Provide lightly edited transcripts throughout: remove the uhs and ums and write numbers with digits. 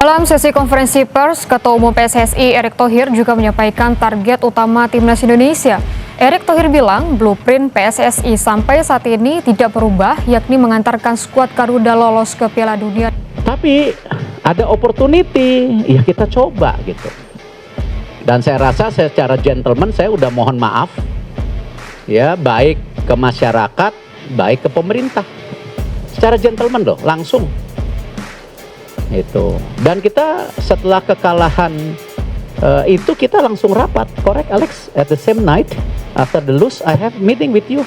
Dalam sesi konferensi pers, Ketua Umum PSSI Erick Thohir juga menyampaikan target utama Timnas Indonesia. Erick Thohir bilang blueprint PSSI sampai saat ini tidak berubah, yakni mengantarkan skuad Garuda lolos ke Piala Dunia. Tapi ada opportunity, ya kita coba gitu. Dan saya rasa secara gentleman saya udah mohon maaf, ya baik ke masyarakat, baik ke pemerintah. Secara gentleman loh, langsung. Itu. Dan kita setelah kekalahan itu kita langsung rapat, correct Alex? At the same night after the lose, I have meeting with you.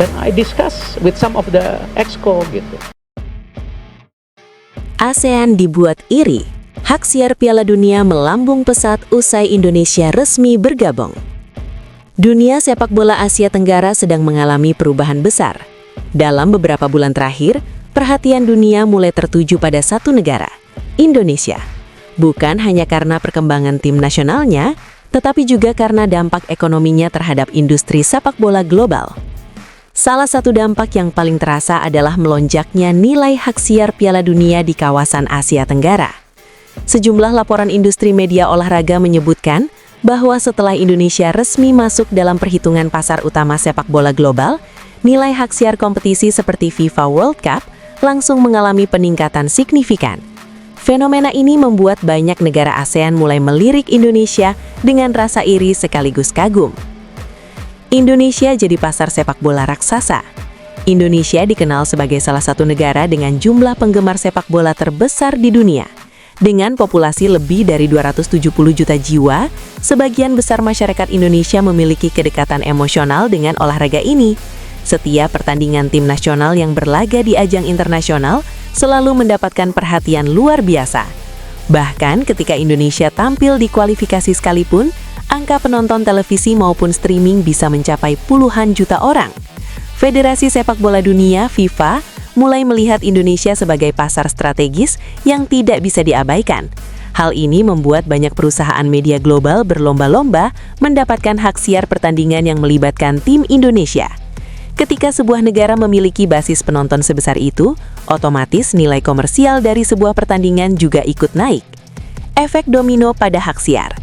Then I discuss with some of the exco gitu. ASEAN dibuat iri. Hak siar Piala Dunia melambung pesat usai Indonesia resmi bergabung. Dunia sepak bola Asia Tenggara sedang mengalami perubahan besar. Dalam beberapa bulan terakhir, perhatian dunia mulai tertuju pada satu negara, Indonesia. Bukan hanya karena perkembangan tim nasionalnya, tetapi juga karena dampak ekonominya terhadap industri sepak bola global. Salah satu dampak yang paling terasa adalah melonjaknya nilai hak siar Piala Dunia di kawasan Asia Tenggara. Sejumlah laporan industri media olahraga menyebutkan bahwa setelah Indonesia resmi masuk dalam perhitungan pasar utama sepak bola global, nilai hak siar kompetisi seperti FIFA World Cup langsung mengalami peningkatan signifikan. Fenomena ini membuat banyak negara ASEAN mulai melirik Indonesia dengan rasa iri sekaligus kagum. Indonesia jadi pasar sepak bola raksasa. Indonesia dikenal sebagai salah satu negara dengan jumlah penggemar sepak bola terbesar di dunia. Dengan populasi lebih dari 270 juta jiwa, sebagian besar masyarakat Indonesia memiliki kedekatan emosional dengan olahraga ini. Setiap pertandingan tim nasional yang berlaga di ajang internasional selalu mendapatkan perhatian luar biasa. Bahkan ketika Indonesia tampil di kualifikasi sekalipun, angka penonton televisi maupun streaming bisa mencapai puluhan juta orang. Federasi Sepak Bola Dunia (FIFA) mulai melihat Indonesia sebagai pasar strategis yang tidak bisa diabaikan. Hal ini membuat banyak perusahaan media global berlomba-lomba mendapatkan hak siar pertandingan yang melibatkan tim Indonesia. Ketika sebuah negara memiliki basis penonton sebesar itu, otomatis nilai komersial dari sebuah pertandingan juga ikut naik. Efek domino pada hak siar.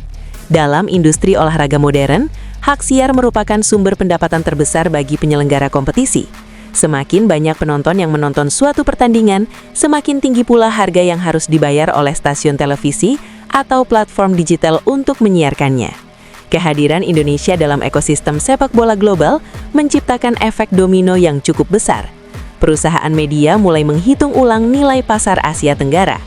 Dalam industri olahraga modern, hak siar merupakan sumber pendapatan terbesar bagi penyelenggara kompetisi. Semakin banyak penonton yang menonton suatu pertandingan, semakin tinggi pula harga yang harus dibayar oleh stasiun televisi atau platform digital untuk menyiarkannya. Kehadiran Indonesia dalam ekosistem sepak bola global menciptakan efek domino yang cukup besar. Perusahaan media mulai menghitung ulang nilai pasar Asia Tenggara.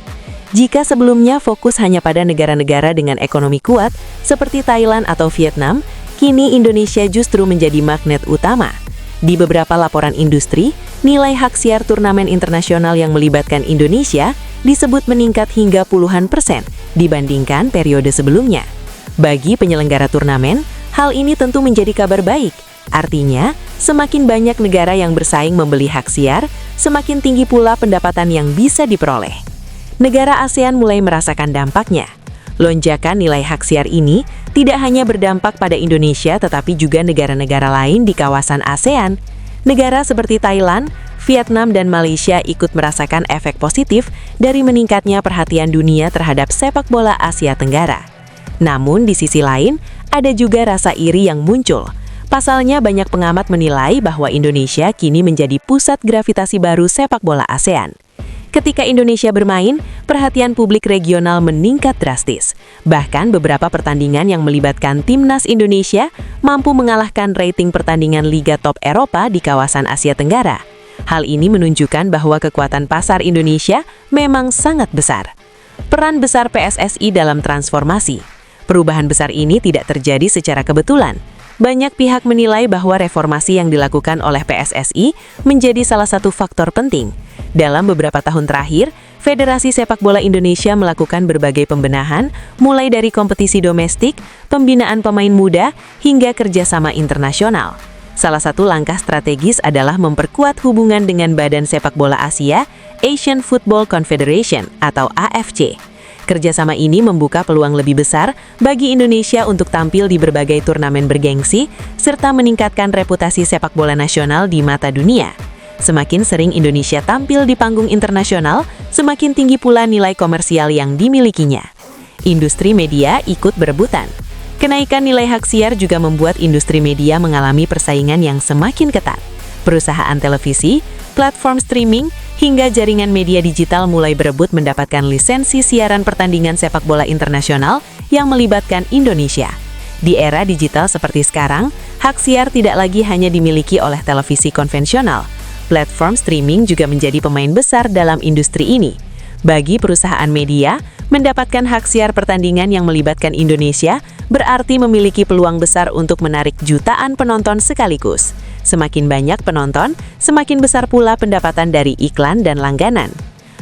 Jika sebelumnya fokus hanya pada negara-negara dengan ekonomi kuat, seperti Thailand atau Vietnam, kini Indonesia justru menjadi magnet utama. Di beberapa laporan industri, nilai hak siar turnamen internasional yang melibatkan Indonesia disebut meningkat hingga puluhan persen dibandingkan periode sebelumnya. Bagi penyelenggara turnamen, hal ini tentu menjadi kabar baik. Artinya, semakin banyak negara yang bersaing membeli hak siar, semakin tinggi pula pendapatan yang bisa diperoleh. Negara ASEAN mulai merasakan dampaknya. Lonjakan nilai hak siar ini tidak hanya berdampak pada Indonesia tetapi juga negara-negara lain di kawasan ASEAN. Negara seperti Thailand, Vietnam, dan Malaysia ikut merasakan efek positif dari meningkatnya perhatian dunia terhadap sepak bola Asia Tenggara. Namun di sisi lain, ada juga rasa iri yang muncul. Pasalnya banyak pengamat menilai bahwa Indonesia kini menjadi pusat gravitasi baru sepak bola ASEAN. Ketika Indonesia bermain, perhatian publik regional meningkat drastis. Bahkan beberapa pertandingan yang melibatkan timnas Indonesia mampu mengalahkan rating pertandingan Liga Top Eropa di kawasan Asia Tenggara. Hal ini menunjukkan bahwa kekuatan pasar Indonesia memang sangat besar. Peran besar PSSI dalam transformasi. Perubahan besar ini tidak terjadi secara kebetulan. Banyak pihak menilai bahwa reformasi yang dilakukan oleh PSSI menjadi salah satu faktor penting. Dalam beberapa tahun terakhir, Federasi Sepak Bola Indonesia melakukan berbagai pembenahan, mulai dari kompetisi domestik, pembinaan pemain muda, hingga kerjasama internasional. Salah satu langkah strategis adalah memperkuat hubungan dengan Badan Sepak Bola Asia, Asian Football Confederation atau AFC. Kerjasama ini membuka peluang lebih besar bagi Indonesia untuk tampil di berbagai turnamen bergengsi, serta meningkatkan reputasi sepak bola nasional di mata dunia. Semakin sering Indonesia tampil di panggung internasional, semakin tinggi pula nilai komersial yang dimilikinya. Industri media ikut berebutan. Kenaikan nilai hak siar juga membuat industri media mengalami persaingan yang semakin ketat. Perusahaan televisi, platform streaming, hingga jaringan media digital mulai berebut mendapatkan lisensi siaran pertandingan sepak bola internasional yang melibatkan Indonesia. Di era digital seperti sekarang, hak siar tidak lagi hanya dimiliki oleh televisi konvensional. Platform streaming juga menjadi pemain besar dalam industri ini. Bagi perusahaan media, mendapatkan hak siar pertandingan yang melibatkan Indonesia berarti memiliki peluang besar untuk menarik jutaan penonton sekaligus. Semakin banyak penonton, semakin besar pula pendapatan dari iklan dan langganan.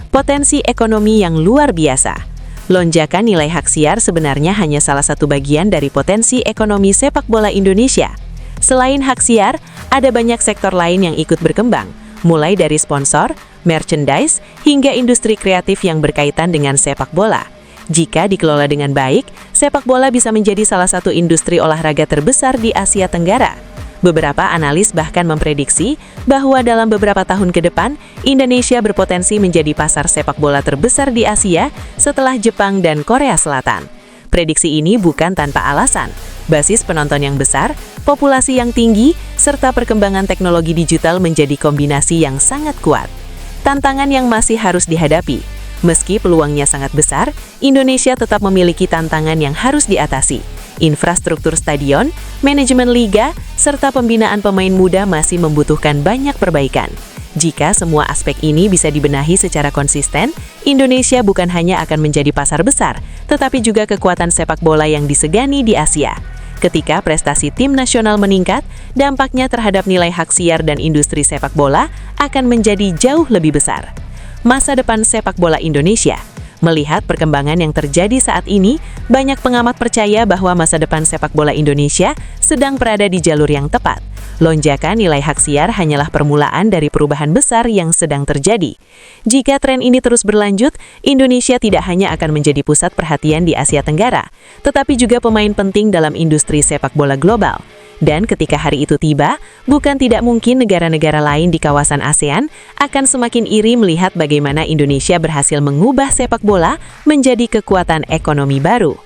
Potensi ekonomi yang luar biasa. Lonjakan nilai hak siar sebenarnya hanya salah satu bagian dari potensi ekonomi sepak bola Indonesia. Selain hak siar, ada banyak sektor lain yang ikut berkembang, mulai dari sponsor, merchandise, hingga industri kreatif yang berkaitan dengan sepak bola. Jika dikelola dengan baik, sepak bola bisa menjadi salah satu industri olahraga terbesar di Asia Tenggara. Beberapa analis bahkan memprediksi bahwa dalam beberapa tahun ke depan, Indonesia berpotensi menjadi pasar sepak bola terbesar di Asia setelah Jepang dan Korea Selatan. Prediksi ini bukan tanpa alasan. Basis penonton yang besar, populasi yang tinggi, serta perkembangan teknologi digital menjadi kombinasi yang sangat kuat. Tantangan yang masih harus dihadapi. Meski peluangnya sangat besar, Indonesia tetap memiliki tantangan yang harus diatasi. Infrastruktur stadion, manajemen liga, serta pembinaan pemain muda masih membutuhkan banyak perbaikan. Jika semua aspek ini bisa dibenahi secara konsisten, Indonesia bukan hanya akan menjadi pasar besar, tetapi juga kekuatan sepak bola yang disegani di Asia. Ketika prestasi tim nasional meningkat, dampaknya terhadap nilai hak siar dan industri sepak bola akan menjadi jauh lebih besar. Masa depan sepak bola Indonesia. Melihat perkembangan yang terjadi saat ini, banyak pengamat percaya bahwa masa depan sepak bola Indonesia sedang berada di jalur yang tepat. Lonjakan nilai hak siar hanyalah permulaan dari perubahan besar yang sedang terjadi. Jika tren ini terus berlanjut, Indonesia tidak hanya akan menjadi pusat perhatian di Asia Tenggara, tetapi juga pemain penting dalam industri sepak bola global. Dan ketika hari itu tiba, bukan tidak mungkin negara-negara lain di kawasan ASEAN akan semakin iri melihat bagaimana Indonesia berhasil mengubah sepak bola menjadi kekuatan ekonomi baru.